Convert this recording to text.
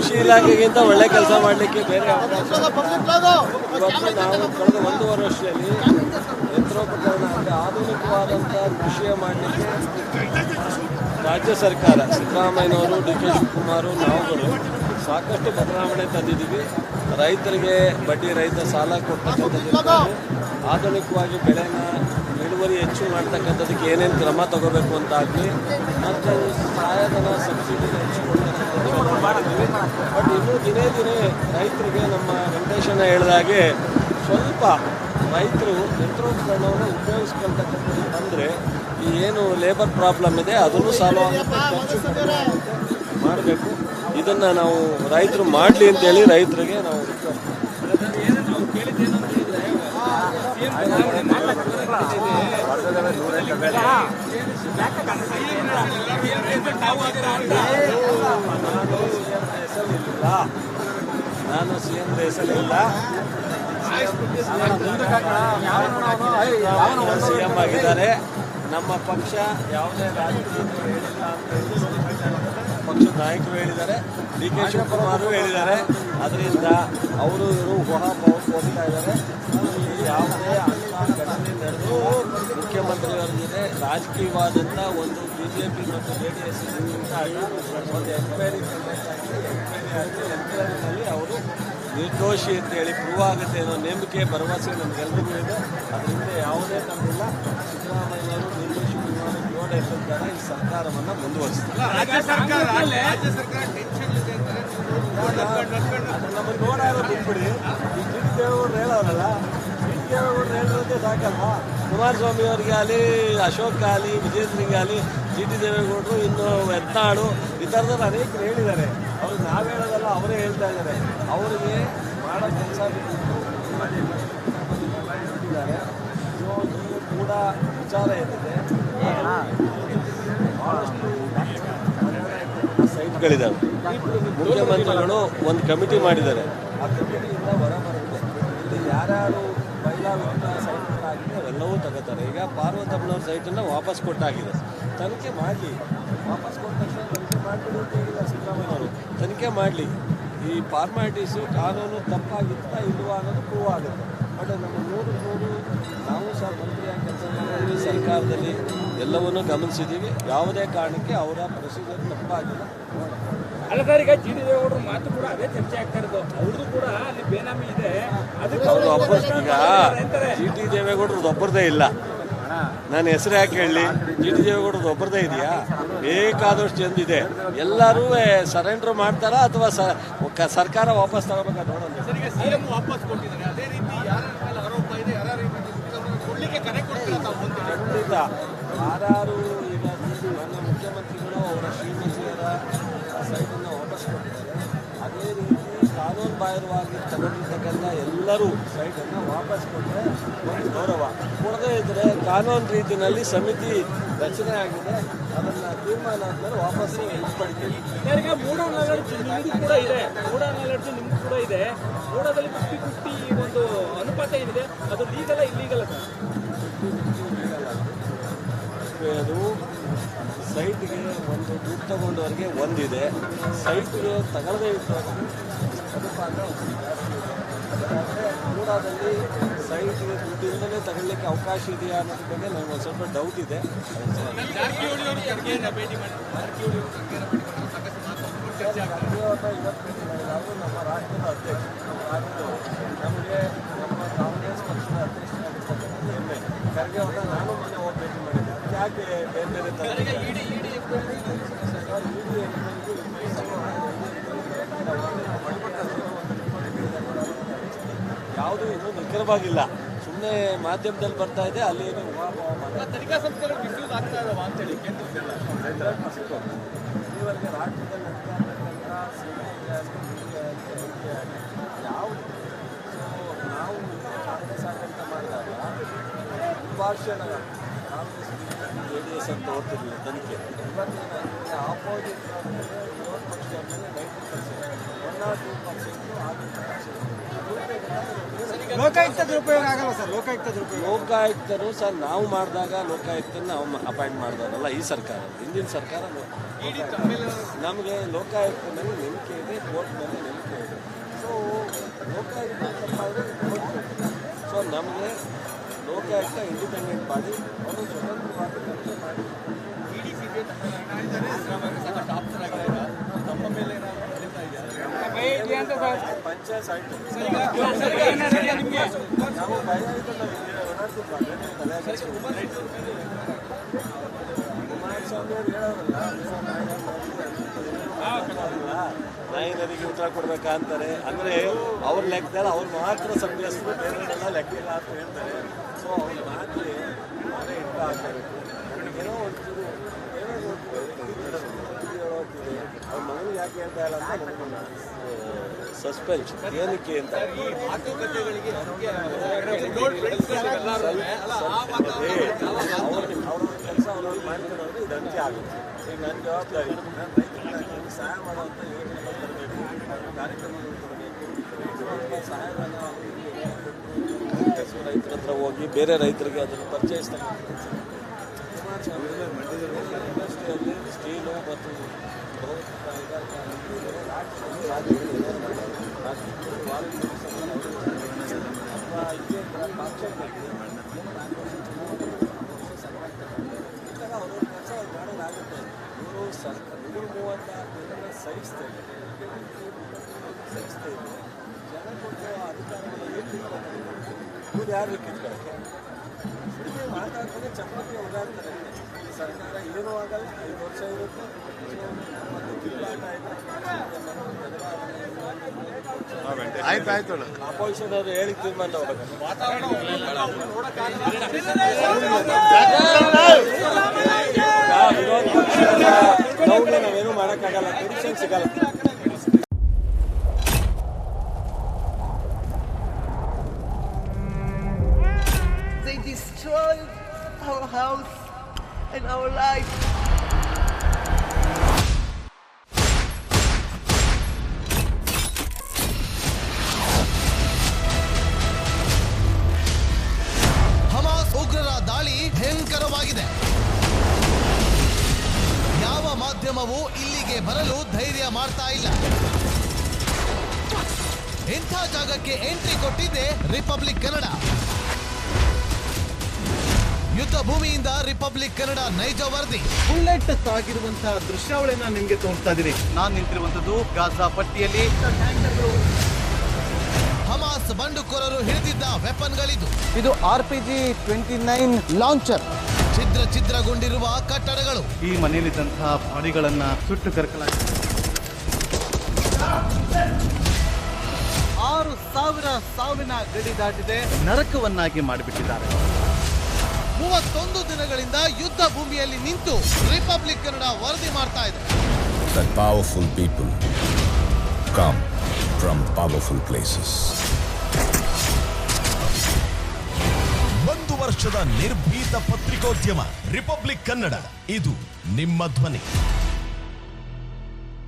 ಕೃಷಿ ಇಲಾಖೆಗಿಂತ ಒಳ್ಳೆ ಕೆಲಸ ಮಾಡಲಿಕ್ಕೆ ಬೇರೆ ಅವಕಾಶ ಇವತ್ತು ನಾವು ಕಳೆದ 1.5 ವರ್ಷದಲ್ಲಿ ಯಂತ್ರೋಪಕರಣ ಅಂದರೆ ಆಧುನಿಕವಾದಂಥ ಕೃಷಿಯ ಮಾಡಲಿಕ್ಕೆ ರಾಜ್ಯ ಸರ್ಕಾರ ಸಿದ್ದರಾಮಯ್ಯನವರು, ಡಿ ಕೆ ಶಿವಕುಮಾರ್, ನಾವುಗಳು ಸಾಕಷ್ಟು ಬದಲಾವಣೆ ತಂದಿದ್ದೀವಿ. ರೈತರಿಗೆ ಬಡ್ಡಿ ರಹಿತ ಸಾಲ ಕೊಡ್ತಕ್ಕಂಥದ್ದು, ಆಧುನಿಕವಾಗಿ ಬೆಳೆನ ಇಳುವರಿ ಹೆಚ್ಚು ಮಾಡ್ತಕ್ಕಂಥದ್ದಕ್ಕೆ ಏನೇನು ಕ್ರಮ ತಗೋಬೇಕು ಅಂತ ಆಗಲಿ, ಮತ್ತು ಸಹಾಯಧನ ಸಬ್ಸಿಡಿ ಹೆಚ್ಚು ಕೊಡ್ತಕ್ಕಂಥದ್ದು ಮಾಡಿದ್ದೀವಿ. ಬಟ್ ಇನ್ನೂ ದಿನೇ ದಿನೇ ರೈತರಿಗೆ ನಮ್ಮ ವೆಂಕಟೇಶಣ್ಣ ಹೇಳಿದಾಗೆ ಸ್ವಲ್ಪ ರೈತರು ಯಂತ್ರೋಪಕರಣವನ್ನು ಉಪಯೋಗಿಸ್ಕೊಳ್ತಕ್ಕಂಥದ್ದು ಬಂದರೆ ಈ ಏನು ಲೇಬರ್ ಪ್ರಾಬ್ಲಮ್ ಇದೆ ಅದನ್ನು ಸಾಲ್ವ್ ಮಾಡಬೇಕು. ಇದನ್ನು ನಾವು ರೈತರು ಮಾಡಲಿ ಅಂತೇಳಿ ರೈತರಿಗೆ ನಾವು ನಾನು CM ರೇಸಲ್ಲಿಲ್ಲ, CM ಆಗಿದ್ದಾರೆ. ನಮ್ಮ ಪಕ್ಷ ಯಾವುದೇ ರಾಜಕೀಯ ಹೇಳಿಲ್ಲ ಅಂತ ಪಕ್ಷದ ನಾಯಕರು ಹೇಳಿದ್ದಾರೆ, ಡಿ ಕೆ ಶಿವಕುಮಾರ್ ಹೇಳಿದ್ದಾರೆ. ಅದರಿಂದ ಅವರು ಇವರು ಹೋಗ್ತಾ ಇದ್ದಾರೆ. ಯಾವುದೇ ಅಂತ ಘಟನೆ ನಡೆದು ಮುಖ್ಯಮಂತ್ರಿಯವರ ಜೊತೆ ರಾಜಕೀಯವಾದಂಥ ಒಂದು BJP ಮತ್ತು JDS ಒಂದು ಎಂಕ್ವೈರಿನಲ್ಲಿ ಅವರು ನಿರ್ದೋಷಿ ಅಂತೇಳಿ ಪ್ರೂವ್ ಆಗುತ್ತೆ ಅನ್ನೋ ನಂಬಿಕೆ ಭರವಸೆ ನಮಗೆಲ್ಲರಿಗೂ ಇದೆ. ಅದರಿಂದ ಯಾವುದೇ ತಪ್ಪಿಲ್ಲ. ಸಿದ್ದರಾಮಯ್ಯವರು ನಿರ್ದೋಷಿ ಜೋಡ ಎತ್ತಿದ್ದಾರೆ. ಈ ಸರ್ಕಾರವನ್ನು ಮುಂದುವರಿಸ್ತಾರೆ. ನಮಗೆ ನೋಡಾರೋ ಬಿಟ್ಬಿಡಿ. ಈ ಟಿ ಟಿ ದೇವೇಗೌಡರು ಹೇಳೋರಲ್ಲ, ಟಿ ಟಿ ದೇವೇಗೌಡರು ಹೇಳಿರೋದೇ ಸಾಕಲ್ಲ. ಕುಮಾರಸ್ವಾಮಿ ಅವರಿಗೆ ಆಗಲಿ, ಅಶೋಕ್ ಆಗಲಿ, ವಿಜೇಂದ್ರಿಗೆ ಆಗಲಿ, ಟಿ ಟಿ ದೇವೇಗೌಡರು, ಇನ್ನು ಯತ್ನಾಳು ಈ ಥರದಲ್ಲಿ ಅನೇಕರು ಹೇಳಿದ್ದಾರೆ. ಅವ್ರಿಗೆ ನಾವು ಹೇಳೋದಲ್ಲ, ಅವರೇ ಹೇಳ್ತಾ ಇದ್ದಾರೆ. ಅವರಿಗೆ ಮಾಡೋ ಕೆಲಸ ಮಾಡಿದ್ದಾರೆ. ನೀವು ಕೂಡ ವಿಚಾರ ಏನಿದೆ, ಸೈಟ್ಗಳಿದ್ದಾವೆ. ಮುಖ್ಯಮಂತ್ರಿಗಳು ಒಂದು ಕಮಿಟಿ ಮಾಡಿದ್ದಾರೆ. ಆ ಕಮಿಟಿಯಿಂದ ಹೊರಬರುತ್ತೆ. ಇಲ್ಲಿ ಯಾರ್ಯಾರು ಬೈಲಾವಿಂದ ಸೈಟ್ಗಳಾಗಿದೆ ಅವೆಲ್ಲವೂ ತಗೋತಾರೆ. ಈಗ ಪಾರ್ವತಮ್ಮನವ್ರ ಸೈಟನ್ನು ವಾಪಸ್ ಕೊಟ್ಟಾಗಿದೆ. ತನಿಖೆ ಮಾಡಲಿ, ವಾಪಸ್ ಕೊಟ್ಟ ತಕ್ಷಣ ತನಿಖೆ ಮಾಡಿಬಿಡು ಅಂತ ಹೇಳಿದ್ದಾರೆ ಸಿದ್ದರಾಮಯ್ಯವರು. ತನಿಖೆ ಮಾಡಲಿ. ಈ ಫಾರ್ಮಾಲಿಟೀಸು ಕಾನೂನು ತಪ್ಪಾಗಿತ್ತಾ ಇಲ್ವಾ ಅನ್ನೋದು ಪ್ರೂವ್ ಆಗುತ್ತೆ. ಬಟ್ ನಮ್ಮ ನೂರು ನಾವು ಸಹ ಮಂತ್ರಿಯಾಗಿ ಕೆಲಸ ಮಾಡಿದ್ವಿ, ಸರ್ಕಾರದಲ್ಲಿ ಎಲ್ಲವನ್ನೂ ಗಮನಿಸಿದ್ದೀವಿ. ಯಾವುದೇ ಕಾರಣಕ್ಕೆ ಅವರ ಪ್ರೊಸೀಜರ್ ತಪ್ಪಾಗಿಲ್ಲ. ಅಲ್ಲ ಸರ್, ಈಗ ಟಿ ಟಿ ದೇವೇಗೌಡರ ಮಾತು ಕೂಡ ಅದೇ ಚರ್ಚೆ ಆಗ್ತಾ ಇರೋದು. ಅವ್ರದ್ದು ಕೂಡ ಅಲ್ಲಿ ಬೇನಾಮಿ ಇದೆ. ಅವರು ಒಬ್ಬರು ಈಗ ಟಿ ಟಿ ದೇವೇಗೌಡರದ್ದು ಒಬ್ಬರದೇ ಇಲ್ಲ. ನಾನು ಹೆಸರು ಯಾಕೆ ಹೇಳಲಿ? ಟಿ ಟಿ ದೇವೇಗೌಡರದ್ದು ಒಬ್ಬರದೇ ಇದೆಯಾ? ಬೇಕಾದಷ್ಟು ಜನದಿದೆ. ಎಲ್ಲರೂ ಸರೆಂಡರ್ ಮಾಡ್ತಾರಾ ಅಥವಾ ಸರ್ಕಾರ ವಾಪಸ್ ತಗೋಬೇಕಾ ನೋಡೋಣ. ಖಂಡಿತ ಯಾರು ಈಗ ಮಾನ್ಯ ಮುಖ್ಯಮಂತ್ರಿಗಳು ಅವರ ಶ್ರೀಮತಿಯರ ಸೈಟನ್ನು ವಾಪಸ್ ಕೊಟ್ಟಿದ್ದಾರೆ. ಅದೇ ರೀತಿ ಕಾನೂನು ಬಾಹಿರವಾಗಿ ತಗೊಂಡಿರ್ತಕ್ಕಂಥ ಎಲ್ಲರೂ ಸೈಟನ್ನು ವಾಪಸ್ ಕೊಟ್ಟರೆ ಒಂದು ಗೌರವ. ಕೊಡದೇ ಇದ್ದರೆ ಕಾನೂನು ರೀತಿಯಲ್ಲಿ ಸಮಿತಿ ರಚನೆ ಆಗಿದೆ, ಅದನ್ನು ತೀರ್ಮಾನ ಆದ್ಮೇಲೆ ವಾಪಸ್ ಹಿಂಪಡಿತೀವಿ. ಮೂಡಾನಲ್ಲರ್ಜಿ ನಿಮಗೂ ಕೂಡ ಇದೆ, ಮೂಡಾನಲ್ಲರ್ಜಿ ನಿಮಗೂ ಕೂಡ ಇದೆ. ಮೂಡಾದಲ್ಲಿ 50-50 ಒಂದು ಅನುಪಾತ ಏನಿದೆ, ಅದು ಲೀಗಲ ಇಲ್ಲೀಗಲ? ಅದು ಸೈಟ್ಗೆ ಒಂದು ದುಡ್ಡು ತಗೊಂಡವ್ರಿಗೆ ಒಂದಿದೆ, ಸೈಟ್ಗೆ ತಗೊಳ್ಳದೇ ಇದ್ದವ್ರಿಗೆ ಅನುಪಾತ ಮೂಡಾದಲ್ಲಿ ಸೈಟ್ಗೆ ದುಡ್ಡಿಂದಲೇ ತಗೊಳ್ಳಿಕ್ಕೆ ಅವಕಾಶ ಇದೆಯಾ ಅನ್ನೋದ್ರ ಬಗ್ಗೆ ನನಗೆ ಒಂದು ಸ್ವಲ್ಪ ಡೌಟ್ ಇದೆ. ಇವತ್ತು ನಮ್ಮ ರಾಷ್ಟ್ರದ ಅಧ್ಯಕ್ಷ, ನಮಗೆ ನಮ್ಮ ಕಾಂಗ್ರೆಸ್ ಪಕ್ಷದ ಅಧ್ಯಕ್ಷರಾಗಿರ್ತಕ್ಕಂಥ ಹೆಮ್ಮೆ. ಖರ್ಗೆ ಅವ್ರನ್ನ ನಾನು ಮೊನ್ನೆ ಹೋಗಿ ಭೇಟಿ ಮಾಡಿದ್ದೆ. ಯಾಕೆ ಬೇರೆ ಬೇರೆ ಯಾವುದೂ ಇನ್ನೂ ನಿಖರವಾಗಿಲ್ಲ. ಸುಮ್ಮನೆ ಮಾಧ್ಯಮದಲ್ಲಿ ಬರ್ತಾ ಇದೆ. ಅಲ್ಲಿ ಏನು ತನಿಖಾ ಸಂಸ್ಥೆಗಳು ಮಿಸ್ಯೂಸ್ ಆಗ್ತಾ ಇದಾವ ಅಂತೇಳಿ ಈವರೆಗೆ ರಾಜ್ಯದಲ್ಲಿ ಯಾವುದು ನಾವು ಕಾಂಗ್ರೆಸ್ ಆಡಳಿತ ಮಾಡಿದಾಗ ಭಾಷಣ ಕಾಂಗ್ರೆಸ್ JDS ಅಂತ ಓದ್ತಿರಲಿಲ್ಲ ತನಿಖೆ. ಇವತ್ತೇನಾಗಿದೆ, ಆಪೋಸಿಟ್ ವಿರೋಧ ಪಕ್ಷದ ಮೇಲೆ 90%, 1% ಲೋಕಾಯುಕ್ತದ ಉಪಯೋಗ ಆಗಲ್ಲ ಸರ್. ಲೋಕಾಯುಕ್ತರು ಸರ್ ನಾವು ಮಾಡಿದಾಗ ಲೋಕಾಯುಕ್ತನ ನಾವು ಅಪಾಯಿಂಟ್ ಮಾಡಿದವರಲ್ಲ ಈ ಸರ್ಕಾರ. ಹಿಂದಿನ ಸರ್ಕಾರ ನಮಗೆ ಲೋಕಾಯುಕ್ತನಲ್ಲಿ ನಂಬಿಕೆ ಇದೆ. ಕೋರ್ಟ್ ಮೇಲೆ ನಂಬಿಕೆ ಇದೆ. ಸೊ ಲೋಕಾಯುಕ್ತ ಸೊ ನಮಗೆ ಲೋಕಾಯುಕ್ತ ಇಂಡಿಪೆಂಡೆಂಟ್ ಮಾಡಿ ಅವರು ಸ್ವತಂತ್ರವಾಗಿ ತನಿಖೆ ಮಾಡಿ ಪಂಚಾಯತ್ ಆಯ್ತು ನಾವು ಭಯ ಇದನ್ನು ಕುಮಾರಸ್ವಾಮಿ ಅವರು ಹೇಳೋರಲ್ಲ ನಾಯಿನರಿಗೆ ಉತ್ತರ ಕೊಡ್ಬೇಕಾ ಅಂತಾರೆ. ಅಂದರೆ ಅವ್ರ ಲೆಕ್ಕದಲ್ಲಿ ಅವ್ರು ಮಾತ್ರ ಸಂಭ್ಯಸ್ತರು, ಬೇರೆಯವರೆಲ್ಲ ಲೆಕ್ಕ ಇಲ್ಲ ಅಂತ ಹೇಳ್ತಾರೆ. ಸೊ ಅವ್ರ ಮಾತಿಗೆ ಅವರೇ ಇಷ್ಟ ಆಗಬೇಕು. ನನಗೇನೋ ಒಂಚೂರು ಹೇಳೋಗ್ತಿದೆ ಅವ್ರ ಮಗನಿಗೆ ಯಾಕೆ ಹೇಳ್ತಾ ಇಲ್ಲ ಅಂತ ನನಗೆ ಸಸ್ಪೆನ್ಸ್ ಏನಕ್ಕೆ ಅಂತ. ಮಾತುಕತೆಗಳಿಗೆ ಅವ್ರ ಕೆಲಸ ಅವ್ರವ್ರು ಮಾಡ್ಕೊಳ್ಳೋದು ಇದು ಅಂತ್ಯ ಆಗುತ್ತೆ. ಈಗ ನನ್ನ ಜವಾಬ್ದಾರಿ ನಾನು ರೈತರಿಗೆ ಸಹಾಯ ಮಾಡುವಂಥ ಯೋಜನೆಗಳು ತರಬೇಕು, ಕಾರ್ಯಕ್ರಮಗಳು ಕೊಡಬೇಕು, ಸಹಾಯಧನ ರೈತರ ಹತ್ರ ಹೋಗಿ ಬೇರೆ ರೈತರಿಗೆ ಅದನ್ನು ಪರಿಚಯಿಸ್ತಕ್ಕಂಥ ಇಂಡಸ್ಟ್ರಿಯಲ್ಲಿ ಸ್ಟೀಲು ಮತ್ತು ಅವ್ರವ್ರ ಕೆಲಸ ಅವ್ರು ಮಾಡೋದಾಗುತ್ತೆ. ಇವರು ಸರ್ಕಾರ 136 ಸಹಿಸ್ತಾರೆ ಜನ ಕೊಟ್ಟು ಅಧಿಕಾರಿಗಳು ಏನು ಇವ್ರು ಯಾರು ಕಿತ್ಕೊಳ್ಳೋಕ್ಕೆ ಸುಮ್ಮನೆ ಮಾತಾಡ್ತಾರೆ, ಚಪಾತಿ ಓಡಾಡ್ತಾರೆ. ಸರ್ಕಾರ ಏನೂ ಆಗಲ್ಲ, 5 ವರ್ಷ ಇರುತ್ತೆ. ಮತ್ತು ಕಿತ್ತಾಟ ಇದೆ. ಆಯ್ತು ಅಪೋಸಿಷನ್ ಅವರು ಹೇಳಿ ತೀರ್ಮಾನ ವಿರೋಧ ಪಕ್ಷ ನಾವೇನು ಮಾಡೋಕ್ಕಾಗಲ್ಲ, ಪೆನ್ಷನ್ ಸಿಗಲ್ಲ. They destroyed our house and our life. Hamas ಉಗ್ರರ ದಾಳಿ ಭಯಂಕರವಾಗಿದೆ. ಯಾವ ಮಾಧ್ಯಮವೂ ಇಲ್ಲಿಗೆ ಬರಲು ಧೈರ್ಯ ಮಾಡ್ತಾ ಇಲ್ಲ. ಇಂಥ ಜಾಗಕ್ಕೆ ಎಂಟ್ರಿ ಕೊಟ್ಟಿದೆ ರಿಪಬ್ಲಿಕ್ ಕನ್ನಡ. ಯುದ್ಧ ಭೂಮಿಯಿಂದ ರಿಪಬ್ಲಿಕ್ ಕನ್ನಡ ನೈಜ ವರದಿ. ಬುಲೆಟ್ ತಾಗಿರುವಂತಹ ದೃಶ್ಯಾವಳಿಯನ್ನ ನಿಮ್ಗೆ ತೋರಿಸ್ತಾ ಇದೀನಿ. ನಾನು ನಿಂತಿರುವಂತದ್ದು ಗಾಜಾ ಪಟ್ಟಿಯಲ್ಲಿ. ಹಮಾಸ್ ಬಂಡುಕೋರರು ಹಿಡಿದಿದ್ದ ವೆಪನ್ಗಳಿದು. ಇದು RPG-29 ಲಾಂಚರ್. ಛಿದ್ರಗೊಂಡಿರುವ ಕಟ್ಟಡಗಳು. ಈ ಮನೆಯಲ್ಲಿದ್ದಂತಹ ಬಾಡಿಗಳನ್ನ ಸುಟ್ಟು ಕರಕಲಾಗಿದೆ. 6,000 ಸಾವಿನ ಗಡಿ ದಾಟಿದೆ, ನರಕವನ್ನಾಗಿ ಮಾಡಿಬಿಟ್ಟಿದ್ದಾರೆ. 31 ದಿನಗಳಿಂದ ಯುದ್ಧ ಭೂಮಿಯಲ್ಲಿ ನಿಂತು ರಿಪಬ್ಲಿಕ್ ಕನ್ನಡ ವರದಿ ಮಾಡ್ತಾ ಇದೆ. That powerful people come from powerful places. 1 ವರ್ಷದ ನಿರ್ಭೀತ ಪತ್ರಿಕೋದ್ಯಮ ರಿಪಬ್ಲಿಕ್ ಕನ್ನಡ. ಇದು ನಿಮ್ಮ ಧ್ವನಿ.